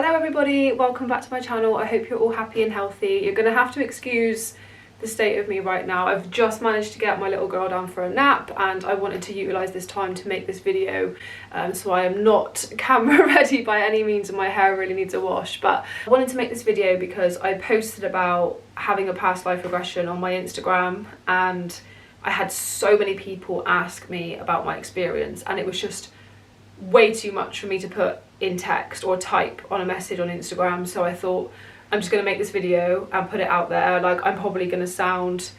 Hello everybody, welcome back to my channel. I hope you're all happy and healthy. You're gonna have to excuse the state of me right now. I've just managed to get my little girl down for a nap and I wanted to utilize this time to make this video, so I am not camera ready by any means and my hair really needs a wash. But I wanted to make this video because I posted about having a past life regression on my Instagram and I had so many people ask me about my experience, and it was just way too much for me to put in text or type on a message on Instagram. So I thought, I'm just going to make this video and put it out there. Like, I'm probably going to sound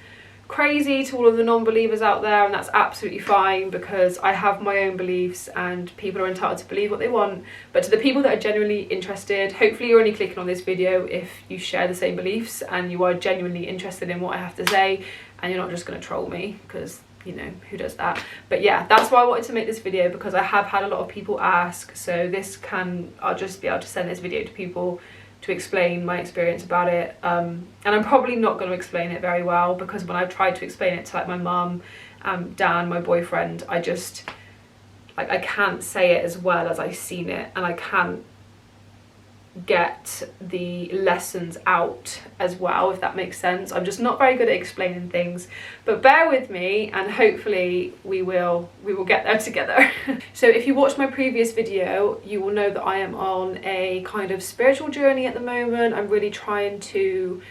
crazy to all of the non-believers out there, and that's absolutely fine because I have my own beliefs and people are entitled to believe what they want. But to the people that are genuinely interested, hopefully you're only clicking on this video if you share the same beliefs and you are genuinely interested in what I have to say and you're not just going to troll me, because you know, who does that? But yeah, that's why I wanted to make this video, because I have had a lot of people ask, so I'll just be able to send this video to people to explain my experience about it. And I'm probably not going to explain it very well, because when I've tried to explain it to like my mum, Dan, my boyfriend, I can't say it as well as I've seen it, and I can't get the lessons out as well, if that makes sense. I'm just not very good at explaining things, but bear with me and hopefully we will get there together. So if you watched my previous video, you will know that I am on a kind of spiritual journey at the moment. I'm really trying to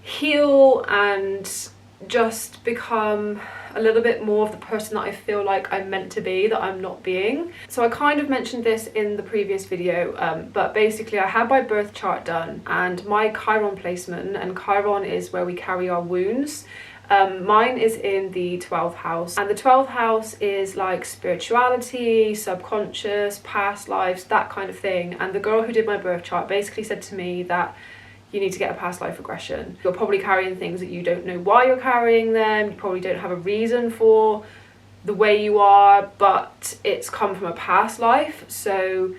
heal and just become a little bit more of the person that I feel like I'm meant to be, that I'm not being. So I kind of mentioned this in the previous video, but basically I had my birth chart done and my Chiron placement, and Chiron is where we carry our wounds. Mine is in the 12th house, and the 12th house is like spirituality, subconscious, past lives, that kind of thing. And the girl who did my birth chart basically said to me that you need to get a past life regression. You're probably carrying things that you don't know why you're carrying them. You probably don't have a reason for the way you are, but it's come from a past life. So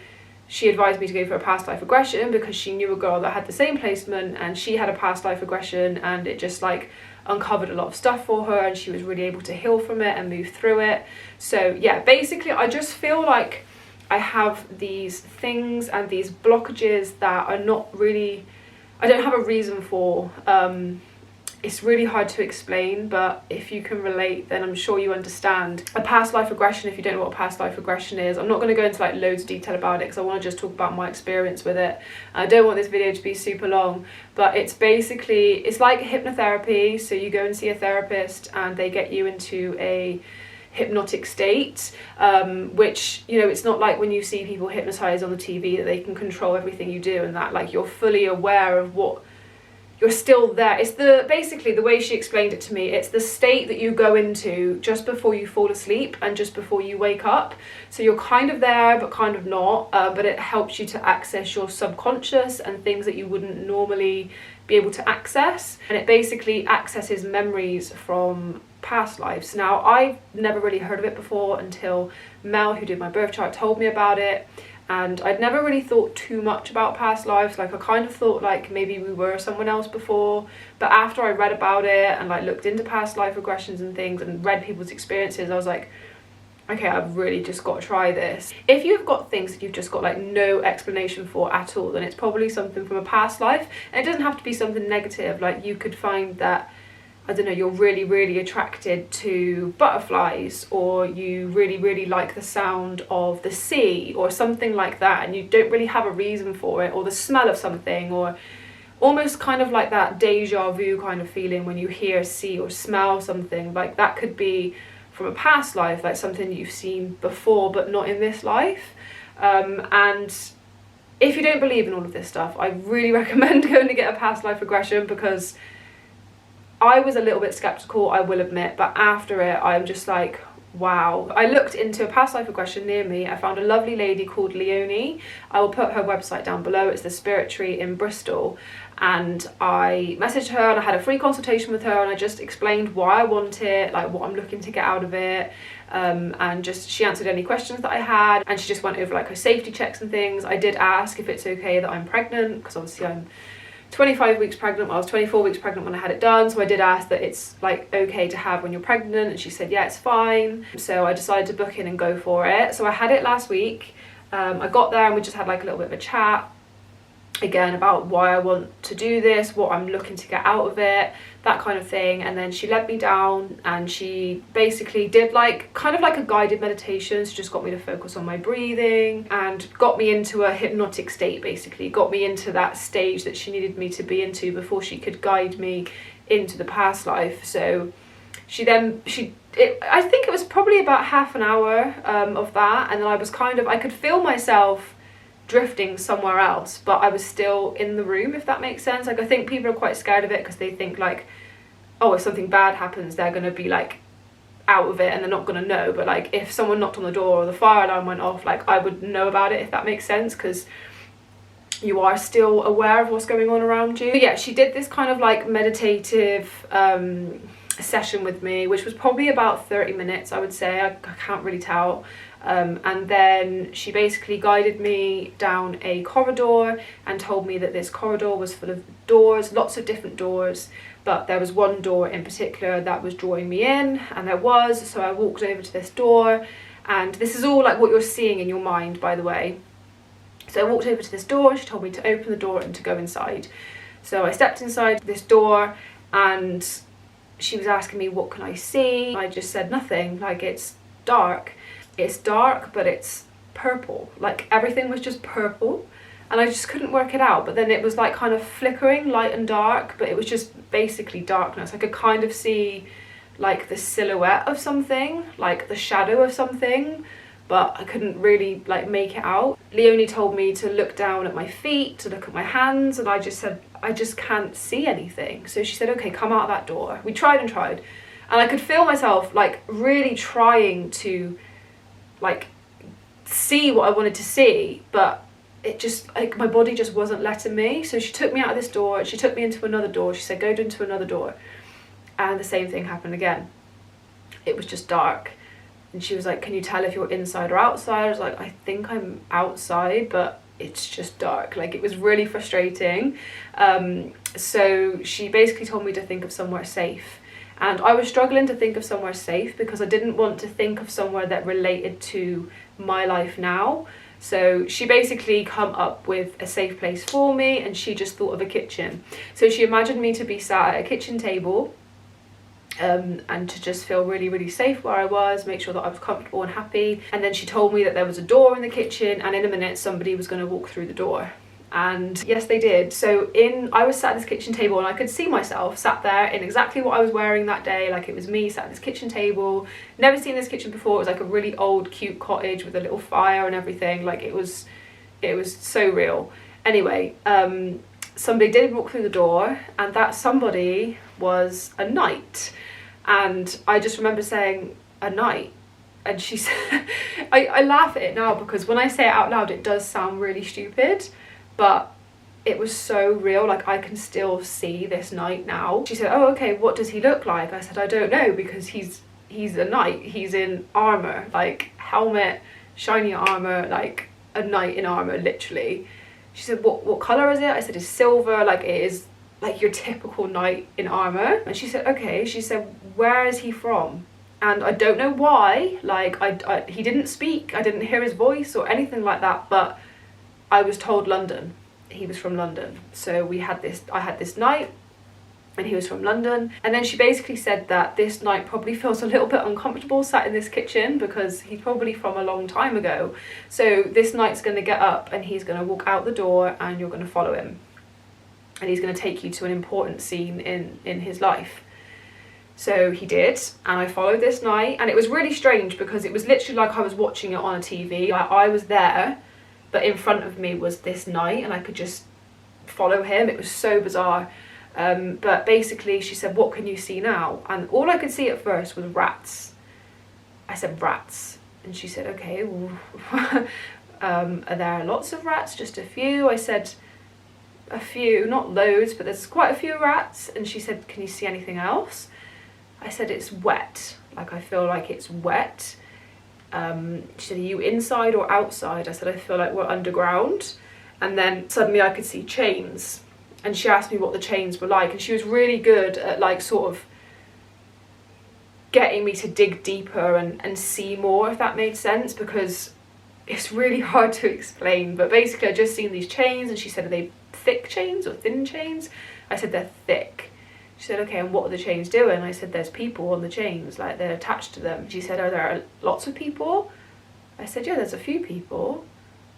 she advised me to go for a past life regression because she knew a girl that had the same placement and she had a past life regression, and it just like uncovered a lot of stuff for her and she was really able to heal from it and move through it. So yeah, basically I just feel like I have these things and these blockages that are not really, I don't have a reason for. It's really hard to explain, but if you can relate, then I'm sure you understand. A past life regression, if you don't know what a past life regression is, I'm not going to go into like loads of detail about it because I want to just talk about my experience with it. I don't want this video to be super long, but it's basically, it's like hypnotherapy. So you go and see a therapist and they get you into a hypnotic state, which, you know, it's not like when you see people hypnotized on the TV that they can control everything you do and that, like, you're fully aware of what you're still there. It's basically the way she explained it to me, it's the state that you go into just before you fall asleep and just before you wake up. So you're kind of there but kind of not, but it helps you to access your subconscious and things that you wouldn't normally be able to access, and it basically accesses memories from past lives. Now, I've never really heard of it before until Mel, who did my birth chart, told me about it, and I'd never really thought too much about past lives. Like, I kind of thought like maybe we were someone else before, but after I read about it and like looked into past life regressions and things and read people's experiences, I was like, okay, I've really just got to try this. If you've got things that you've just got like no explanation for at all, then it's probably something from a past life. And it doesn't have to be something negative. Like, you could find that, I don't know, you're really, really attracted to butterflies, or you really, really like the sound of the sea or something like that, and you don't really have a reason for it, or the smell of something, or almost kind of like that deja vu kind of feeling when you hear, see or smell something. Like, that could be from a past life, like something you've seen before but not in this life. And if you don't believe in all of this stuff, I really recommend going to get a past life regression, because I was a little bit skeptical, I will admit, but after it I'm just like, wow. I looked into a past life regression near me. I found a lovely lady called Leonie. I will put her website down below. It's the Spirit Tree in Bristol, and I messaged her and I had a free consultation with her and I just explained why I want it, like what I'm looking to get out of it, and just she answered any questions that I had, and she just went over like her safety checks and things. I did ask if it's okay that I'm pregnant, because obviously I'm 25 weeks pregnant. Well, I was 24 weeks pregnant when I had it done, so I did ask that it's like okay to have when you're pregnant, and she said yeah, it's fine. So I decided to book in and go for it. So I had it last week. I got there and we just had like a little bit of a chat. again about why I want to do this, what I'm looking to get out of it, that kind of thing. And then she led me down and she basically did like kind of like a guided meditation. So just got me to focus on my breathing and got me into a hypnotic state, basically got me into that stage that she needed me to be into before she could guide me into the past life. So I think it was probably about half an hour of that, and then I could feel myself drifting somewhere else, but I was still in the room, if that makes sense. Like, I think people are quite scared of it because they think like, oh, if something bad happens, they're gonna be like out of it and they're not gonna know. But like, if someone knocked on the door or the fire alarm went off, like I would know about it, if that makes sense, because you are still aware of what's going on around you. But yeah, she did this kind of like meditative session with me, which was probably about 30 minutes, I would say. I can't really tell. And then she basically guided me down a corridor and told me that this corridor was full of doors, lots of different doors, but there was one door in particular that was drawing me in, and there was. So I walked over to this door, and this is all like what you're seeing in your mind, by the way. So I walked over to this door, she told me to open the door and to go inside. So I stepped inside this door and she was asking me, what can I see? I just said nothing, like it's dark. It's dark, but it's purple. Like everything was just purple and I just couldn't work it out. But then it was like kind of flickering, light and dark, but it was just basically darkness. I could kind of see like the silhouette of something, like the shadow of something, but I couldn't really like make it out. Leonie told me to look down at my feet, to look at my hands, and I just said, I just can't see anything. So she said, okay, come out of that door. We tried and tried, and I could feel myself like really trying to like see what I wanted to see, but it just like my body just wasn't letting me. So she took me out of this door, she took me into another door, she said go into another door, and the same thing happened again. It was just dark, and she was like, can you tell if you're inside or outside? I was like, I think I'm outside, but it's just dark. Like it was really frustrating. So she basically told me to think of somewhere safe. And I was struggling to think of somewhere safe because I didn't want to think of somewhere that related to my life now. So she basically come up with a safe place for me, and she just thought of a kitchen. So she imagined me to be sat at a kitchen table and to just feel really, really safe where I was, make sure that I was comfortable and happy. And then she told me that there was a door in the kitchen, and in a minute somebody was going to walk through the door. And yes, they did. So I was sat at this kitchen table, and I could see myself sat there in exactly what I was wearing that day. Like it was me sat at this kitchen table. Never seen this kitchen before. It was like a really old cute cottage with a little fire and everything. Like it was so real. Anyway, somebody did walk through the door, and that somebody was a knight. And I just remember saying, a knight? And she said, I laugh at it now because when I say it out loud it does sound really stupid, but it was so real. Like I can still see this knight now. She said, oh okay, what does he look like? I said, I don't know, because he's a knight, he's in armor, like helmet, shiny armor, like a knight in armor, literally. She said, what color is it? I said, it's silver, like it is like your typical knight in armor. And she said, okay. She said, where is he from? And I don't know why, like he didn't speak, I didn't hear his voice or anything like that, but I was told London. He was from London. So I had this knight, and he was from London. And then she basically said that this knight probably feels a little bit uncomfortable sat in this kitchen because he's probably from a long time ago. So this knight's going to get up and he's going to walk out the door, and you're going to follow him. And he's going to take you to an important scene in his life. So he did, and I followed this knight, and it was really strange because it was literally like I was watching it on a TV. Like I was there, but in front of me was this knight, and I could just follow him. It was so bizarre. But basically she said, what can you see now? And all I could see at first was rats. I said, rats. And she said, okay, are there lots of rats? Just a few? I said, a few, not loads, but there's quite a few rats. And she said, can you see anything else? I said, it's wet. Like I feel like it's wet. She said, are you inside or outside? I said, I feel like we're underground. And then suddenly I could see chains, and she asked me what the chains were like, and she was really good at like sort of getting me to dig deeper and see more, if that made sense, because it's really hard to explain, but basically I just seen these chains, and she said, are they thick chains or thin chains? I said, they're thick. She said, okay, and what are the chains doing? I said, there's people on the chains, like they're attached to them. She said, are there lots of people? I said, yeah, there's a few people.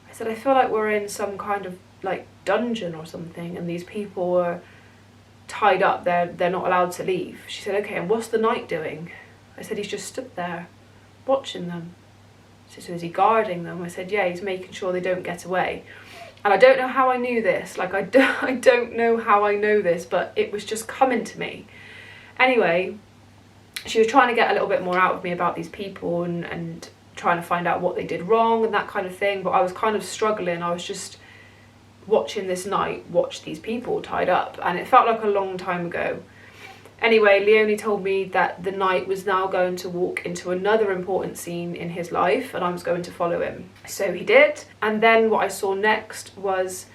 I said, I feel like we're in some kind of like dungeon or something, and these people are tied up, they're not allowed to leave. She said, okay, and what's the knight doing? I said, he's just stood there watching them. She said, so is he guarding them? I said, yeah, he's making sure they don't get away. And I don't know how I knew this, like I don't know how I know this, but it was just coming to me. Anyway, she was trying to get a little bit more out of me about these people and trying to find out what they did wrong and that kind of thing, but I was kind of struggling. I was just watching this knight watch these people tied up, and it felt like a long time ago. Anyway, Leonie told me that the knight was now going to walk into another important scene in his life, and I was going to follow him. So he did, and then what I saw next was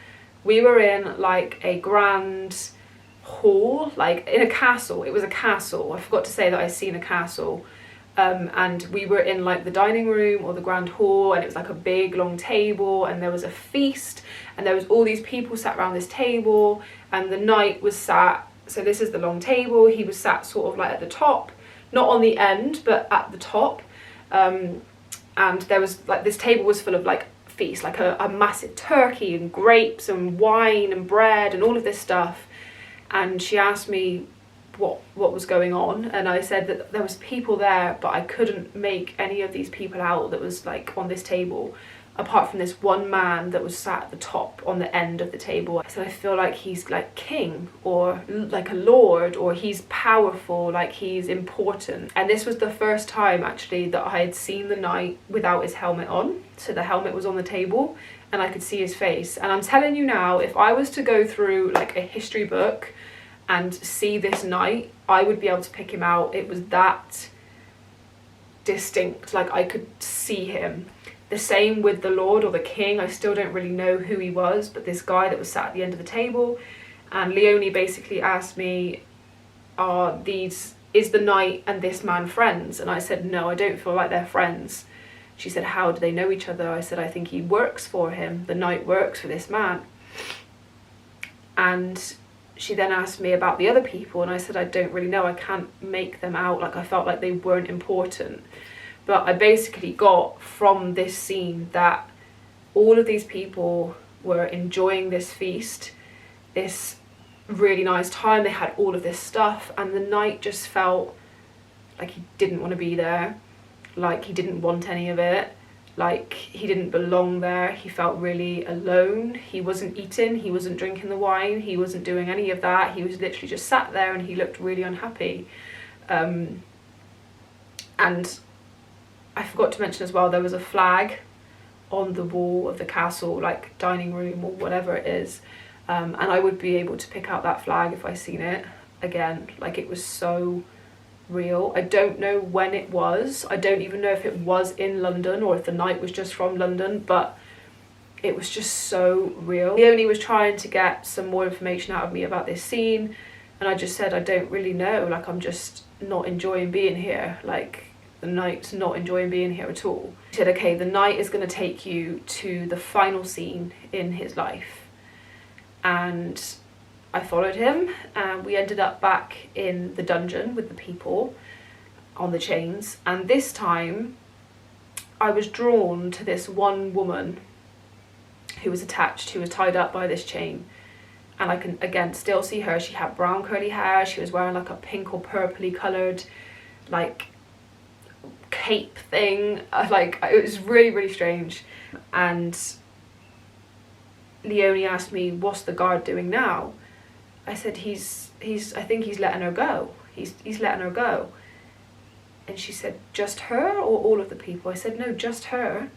we were in like a grand hall, like in a castle. It was a castle. I forgot to say that I'd seen a castle. And we were in like the dining room or the grand hall, and it was like a big long table, and there was a feast, and there was all these people sat around this table, and the knight was sat, so this is the long table, he was sat sort of like at the top, not on the end but at the top, and there was like, this table was full of like feast, like a massive turkey and grapes and wine and bread and all of this stuff. And she asked me what was going on, and I said that there was people there, but I couldn't make any of these people out that was like on this table, apart from this one man that was sat at the top on the end of the table. I said, I feel like he's like king or like a lord, or he's powerful, like he's important. And this was the first time actually that I had seen the knight without his helmet on. So the helmet was on the table and I could see his face. And I'm telling you now, if I was to go through like a history book and see this knight, I would be able to pick him out. It was that distinct, like I could see him. The same with the lord or the king. I still don't really know who he was, but this guy that was sat at the end of the table. And Leonie basically asked me, is the knight and this man friends? And I said, no, I don't feel like they're friends. She said, how do they know each other? I said, I think he works for him. The knight works for this man. And she then asked me about the other people, and I said, I don't really know, I can't make them out, like I felt like they weren't important. But I basically got from this scene that all of these people were enjoying this feast, this really nice time, they had all of this stuff, and the knight just felt like he didn't want to be there, like he didn't want any of it, like he didn't belong there. He felt really alone. He wasn't eating, he wasn't drinking the wine, he wasn't doing any of that. He was literally just sat there and he looked really unhappy. And I forgot to mention as well, there was a flag on the wall of the castle, like dining room or whatever it is, and I would be able to pick out that flag if I seen it again. Like it was so real. I don't know when it was. I don't even know if it was in London or if the knight was just from London, but it was just so real. Leonie was trying to get some more information out of me about this scene, and I just said, I don't really know, like I'm just not enjoying being here, like the knight's not enjoying being here at all. She said, okay, the knight is going to take you to the final scene in his life. And I followed him, and we ended up back in the dungeon with the people on the chains. And this time I was drawn to this one woman who was attached, who was tied up by this chain. And I can again still see her. She had brown curly hair, she was wearing like a pink or purpley coloured like cape thing, like it was really, really strange. And Leonie asked me, what's the guard doing now? I said, I think he's letting her go. He's letting her go. And she said, just her or all of the people? I said, no, just her.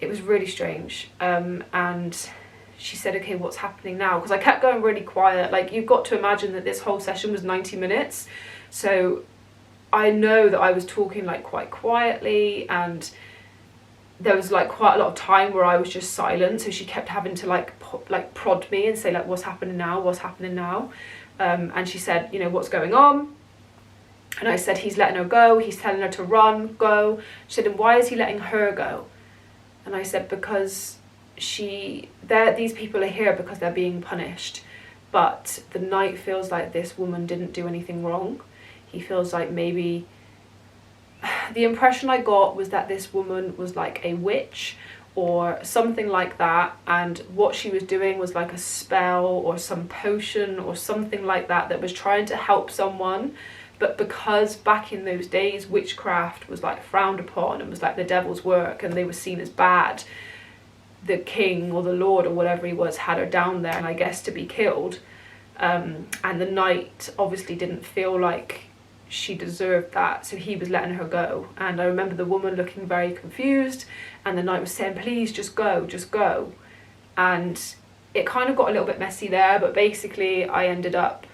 It was really strange. And she said, okay, what's happening now? Because I kept going really quiet. Like, you've got to imagine that this whole session was 90 minutes. So I know that I was talking like quite quietly, and there was like quite a lot of time where I was just silent, so she kept having to like prod me and say like, what's happening now, what's happening now? And she said, you know, what's going on? And I said, he's letting her go, he's telling her to run, go. She said, and why is he letting her go? And I said, because these people are here because they're being punished, but the knight feels like this woman didn't do anything wrong. He feels like maybe, the impression I got was that this woman was like a witch or something like that, and what she was doing was like a spell or some potion or something like that that was trying to help someone. But because back in those days witchcraft was like frowned upon and was like the devil's work and they were seen as bad, the king or the lord or whatever he was had her down there, and I guess to be killed. And the knight obviously didn't feel like she deserved that, so he was letting her go. And I remember the woman looking very confused, and the knight was saying, please just go, just go. And it kind of got a little bit messy there, but basically I ended up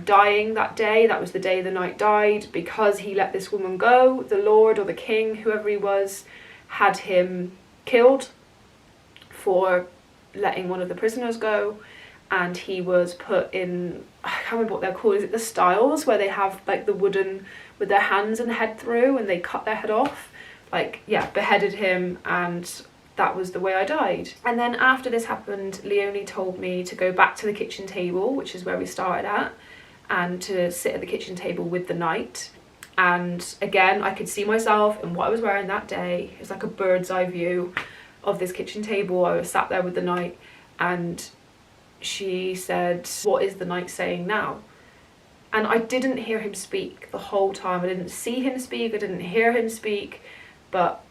dying that day. That was the day the knight died, because he let this woman go. The lord or the king, whoever he was, had him killed for letting one of the prisoners go, and he was put in, I can't remember what they're called, is it the stiles, where they have like the wooden with their hands and head through, and they cut their head off, like, yeah, beheaded him, and that was the way I died. And then after this happened, Leonie told me to go back to the kitchen table, which is where we started at, and to sit at the kitchen table with the knight. And again, I could see myself in what I was wearing that day. It was like a bird's eye view of this kitchen table. I was sat there with the knight, and she said, what is the knight saying now? And I didn't hear him speak the whole time. I didn't see him speak, I didn't hear him speak, but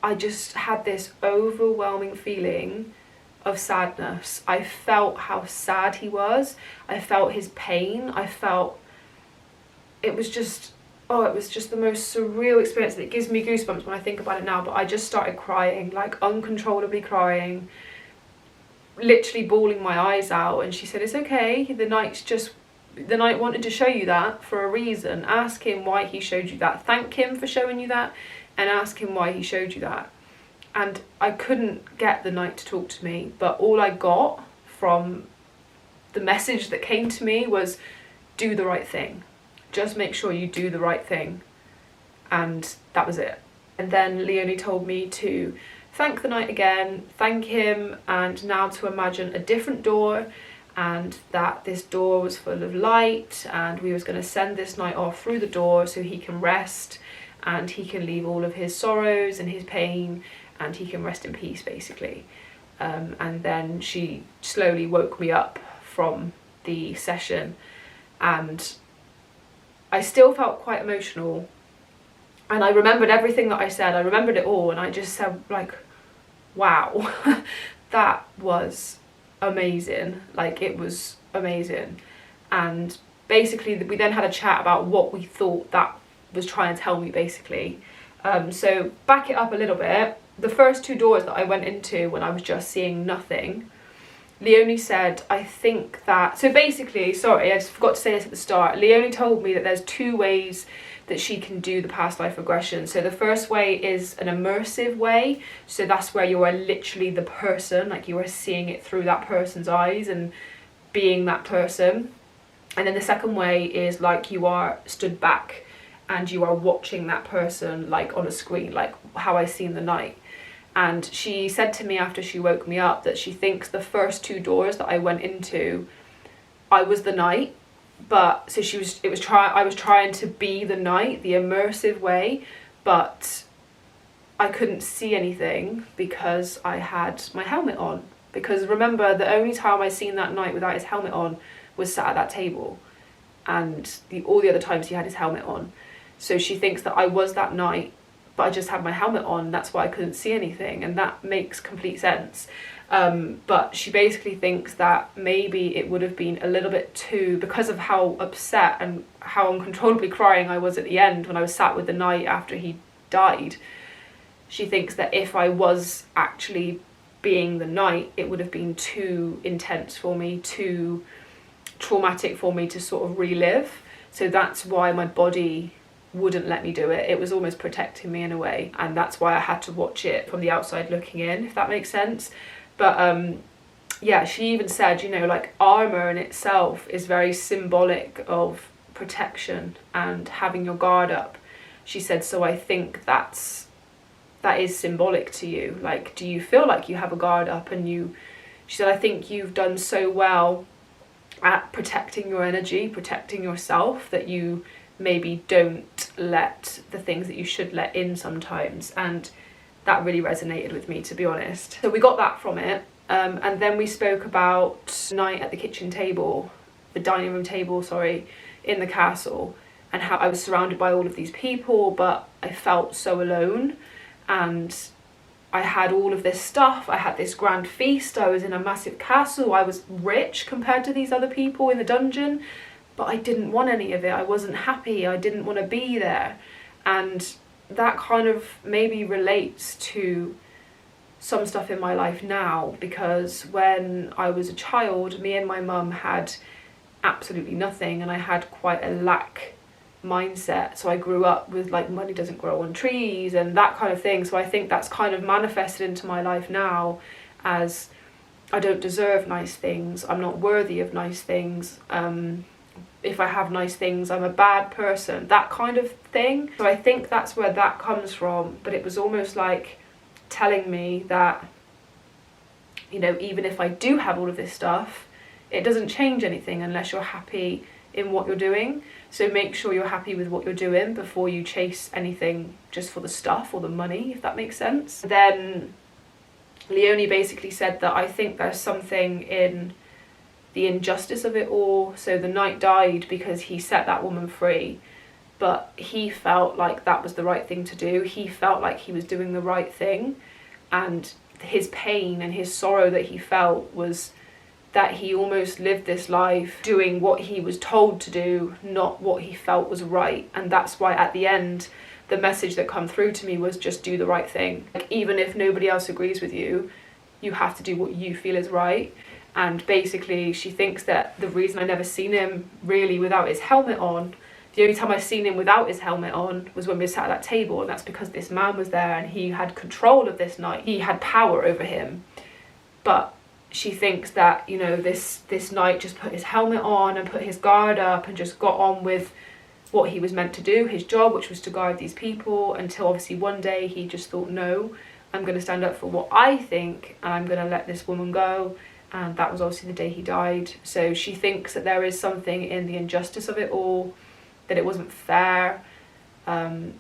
I just had this overwhelming feeling of sadness. I felt how sad he was. I felt his pain. I felt, it was just the most surreal experience. It gives me goosebumps when I think about it now, but I just started crying, like uncontrollably crying, literally bawling my eyes out. And she said, it's okay, the knight wanted to show you that for a reason. Ask him why he showed you that. Thank him for showing you that, and ask him why he showed you that. And I couldn't get the knight to talk to me, but all I got from the message that came to me was, do the right thing. Just make sure you do the right thing. And that was it. And then Leonie told me to thank the knight again, thank him, and now to imagine a different door, and that this door was full of light, and we was going to send this knight off through the door so he can rest, and he can leave all of his sorrows and his pain, and he can rest in peace, basically. And then she slowly woke me up from the session, and I still felt quite emotional, and I remembered everything that I said. I remembered it all, and I just said, like, wow, that was amazing. Like, it was amazing. And basically we then had a chat about what we thought that was trying to tell me, basically. So back it up a little bit. The first two doors that I went into when I was just seeing nothing, Leonie said, I think that, so basically, sorry, I just forgot to say this at the start, Leonie told me that there's two ways that she can do the past life regression. So the first way is an immersive way, so that's where you are literally the person, like you are seeing it through that person's eyes and being that person. And then the second way is like you are stood back and you are watching that person, like on a screen, like how I seen the knight. And she said to me after she woke me up that she thinks the first two doors that I went into, I was the knight, but so I was trying to be the knight, the immersive way, but I couldn't see anything because I had my helmet on. Because remember, the only time I seen that knight without his helmet on was sat at that table, and all the other times he had his helmet on. So she thinks that I was that knight, but I just had my helmet on, that's why I couldn't see anything, and that makes complete sense. But she basically thinks that maybe it would have been a little bit too, because of how upset and how uncontrollably crying I was at the end when I was sat with the knight after he died. She thinks that if I was actually being the knight, it would have been too intense for me, too traumatic for me to sort of relive. So that's why my body wouldn't let me do it. It was almost protecting me in a way, and that's why I had to watch it from the outside looking in, if that makes sense. But yeah, she even said, you know, like armor in itself is very symbolic of protection and having your guard up. She said, so I think that's that is symbolic to you. Like, do you feel like you have a guard up? And she said, I think you've done so well at protecting your energy, protecting yourself, that you maybe don't let the things that you should let in sometimes. And that really resonated with me, to be honest. So we got that from it. And then we spoke about night at the kitchen table, the dining room table, sorry, in the castle, and how I was surrounded by all of these people, but I felt so alone. And I had all of this stuff, I had this grand feast, I was in a massive castle, I was rich compared to these other people in the dungeon, but I didn't want any of it. I wasn't happy, I didn't want to be there. And that kind of maybe relates to some stuff in my life now, because when I was a child, me and my mum had absolutely nothing, and I had quite a lack mindset. So I grew up with like, money doesn't grow on trees and that kind of thing. So I think that's kind of manifested into my life now as I don't deserve nice things, I'm not worthy of nice things, if I have nice things I'm a bad person, that kind of thing. So I think that's where that comes from. But it was almost like telling me that, you know, even if I do have all of this stuff, it doesn't change anything unless you're happy in what you're doing. So make sure you're happy with what you're doing before you chase anything just for the stuff or the money, if that makes sense. Then Leonie basically said that I think there's something in the injustice of it all. So the knight died because he set that woman free, but he felt like that was the right thing to do. He felt like he was doing the right thing, and his pain and his sorrow that he felt was that he almost lived this life doing what he was told to do, not what he felt was right. And that's why at the end, the message that come through to me was just do the right thing. Like, even if nobody else agrees with you, you have to do what you feel is right. And basically she thinks that the reason I never seen him really without his helmet on, the only time I seen him without his helmet on was when we sat at that table, and that's because this man was there and he had control of this knight. He had power over him. But she thinks that, you know, this knight just put his helmet on and put his guard up and just got on with what he was meant to do, his job, which was to guard these people, until obviously one day he just thought, no, I'm going to stand up for what I think and I'm going to let this woman go. And that was obviously the day he died. So she thinks that there is something in the injustice of it all, that it wasn't fair, and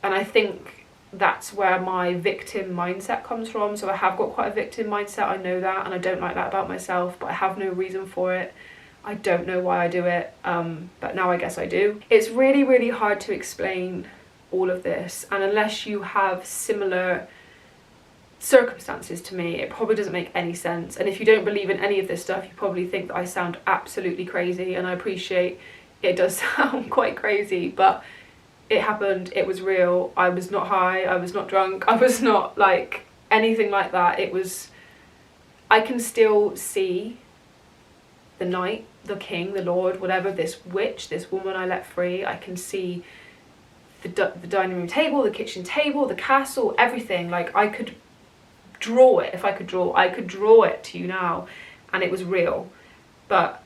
I think that's where my victim mindset comes from. So I have got quite a victim mindset, I know that, and I don't like that about myself, but I have no reason for it. I don't know why I do it, but now I guess I do. It's really, really hard to explain all of this, and unless you have similar circumstances to me, it probably doesn't make any sense. And if you don't believe in any of this stuff, you probably think that I sound absolutely crazy, and I appreciate it does sound quite crazy, but it happened, it was real. I was not high, I was not drunk, I was not like anything like that. It was, I can still see the knight, the king, the lord, whatever, this witch, this woman I let free. I can see the dining room table, the kitchen table, the castle, everything. Like, I could draw it. If I could draw, I could draw it to you now, and it was real. But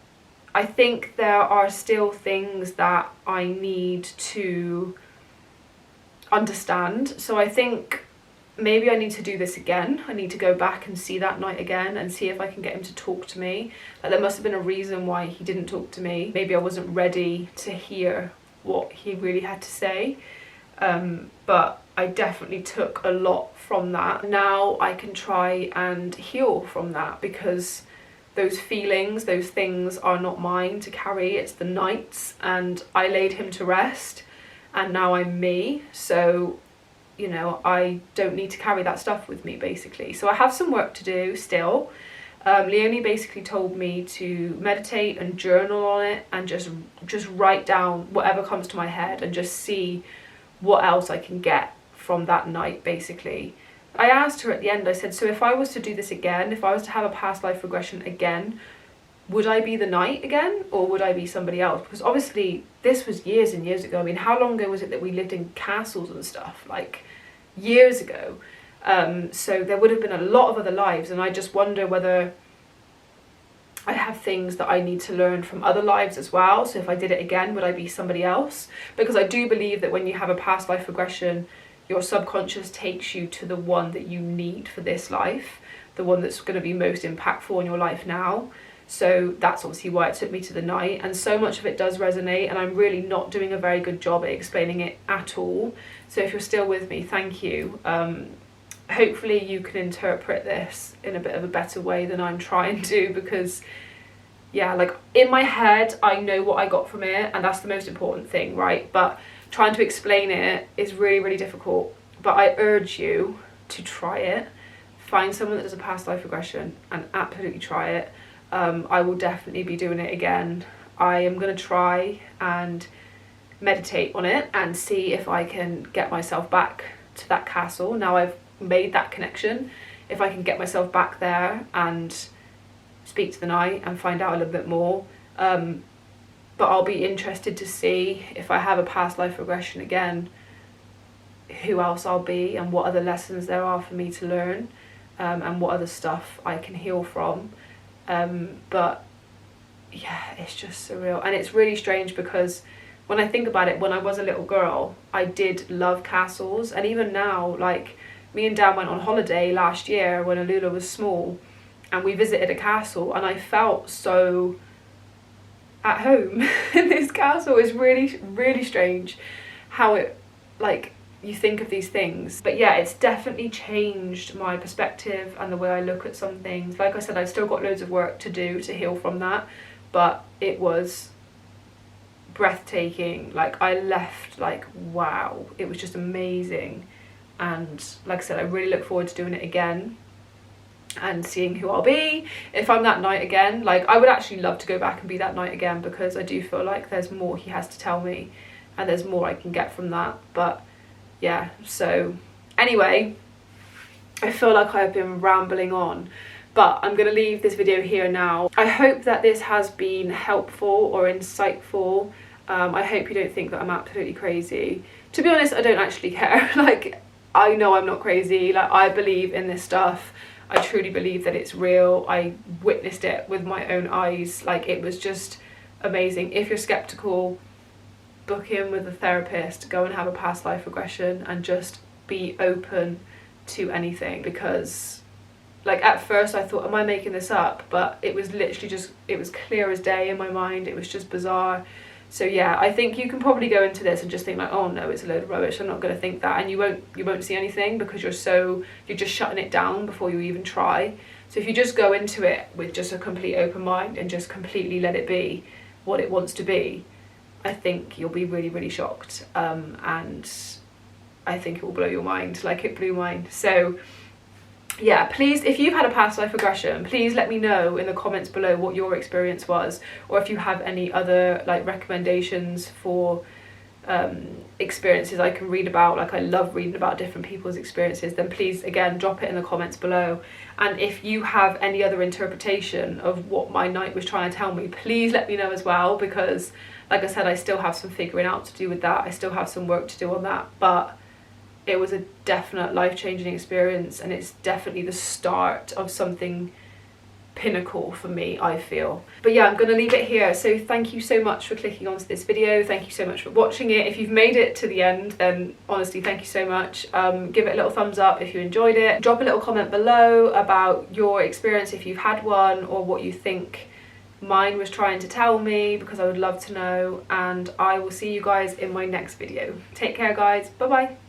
I think there are still things that I need to understand. So I think maybe I need to do this again. I need to go back and see that night again and see if I can get him to talk to me. Like, there must have been a reason why he didn't talk to me. Maybe I wasn't ready to hear what he really had to say. But I definitely took a lot from that. Now I can try and heal from that, because those feelings, those things are not mine to carry. It's the knight's, and I laid him to rest, and now I'm me. So, you know, I don't need to carry that stuff with me, basically. So I have some work to do still. Leonie basically told me to meditate and journal on it, and just write down whatever comes to my head and just see what else I can get from that night, basically. I asked her at the end, I said, so if I was to do this again, if I was to have a past life regression again, would I be the knight again, or would I be somebody else? Because obviously this was years and years ago. I mean, how long ago was it that we lived in castles and stuff? Like, years ago. So there would have been a lot of other lives, and I just wonder whether I have things that I need to learn from other lives as well. So if I did it again, would I be somebody else? Because I do believe that when you have a past life regression, your subconscious takes you to the one that you need for this life, the one that's going to be most impactful in your life now. So that's obviously why it took me to the night, and so much of it does resonate, and I'm really not doing a very good job at explaining it at all. So if you're still with me, thank you. Hopefully you can interpret this in a bit of a better way than I'm trying to, because yeah, like in my head I know what I got from it, and that's the most important thing, right? But trying to explain it is really, really difficult. But I urge you to try it. Find someone that does a past life regression and absolutely try it. I will definitely be doing it again. I am going to try and meditate on it and see if I can get myself back to that castle. Now I've made that connection, if I can get myself back there and speak to the night and find out a little bit more. But I'll be interested to see if I have a past life regression again, who else I'll be and what other lessons there are for me to learn, and what other stuff I can heal from. But yeah, it's just surreal, and it's really strange because when I think about it, when I was a little girl I did love castles, and even now, like, me and Dan went on holiday last year when Alula was small, and we visited a castle, and I felt so at home in this castle. It's really, really strange how it, like, you think of these things. But yeah, it's definitely changed my perspective and the way I look at some things. Like I said, I've still got loads of work to do to heal from that, but it was breathtaking. Like, I left like, wow, it was just amazing. And like I said, I really look forward to doing it again and seeing who I'll be if I'm that knight again. Like, I would actually love to go back and be that knight again, because I do feel like there's more he has to tell me and there's more I can get from that. But yeah, so anyway, I feel like I've been rambling on, but I'm going to leave this video here now. I hope that this has been helpful or insightful. I hope you don't think that I'm absolutely crazy. To be honest, I don't actually care. Like, I know I'm not crazy. Like, I believe in this stuff. I truly believe that it's real. I witnessed it with my own eyes. Like, it was just amazing. If you're skeptical, book in with a therapist, go and have a past life regression, and just be open to anything. Because, like, at first I thought, am I making this up? But it was literally just, it was clear as day in my mind. It was just bizarre. So yeah, I think you can probably go into this and just think like, oh no, it's a load of rubbish, I'm not going to think that, and you won't see anything, because you're just shutting it down before you even try. So if you just go into it with just a complete open mind and just completely let it be what it wants to be, I think you'll be really, really shocked, and I think it will blow your mind like it blew mine. So yeah, please, if you've had a past life regression, please let me know in the comments below what your experience was, or if you have any other like recommendations for experiences I can read about. Like, I love reading about different people's experiences. Then please, again, drop it in the comments below. And if you have any other interpretation of what my knight was trying to tell me, please let me know as well, because like I said, I still have some figuring out to do with that. I still have some work to do on that, but it was a definite life-changing experience, and it's definitely the start of something pinnacle for me, I feel. But yeah, I'm gonna leave it here. So thank you so much for clicking onto this video. Thank you so much for watching it. If you've made it to the end, then honestly, thank you so much. Give it a little thumbs up if you enjoyed it. Drop a little comment below about your experience if you've had one, or what you think mine was trying to tell me, because I would love to know. And I will see you guys in my next video. Take care, guys. Bye bye.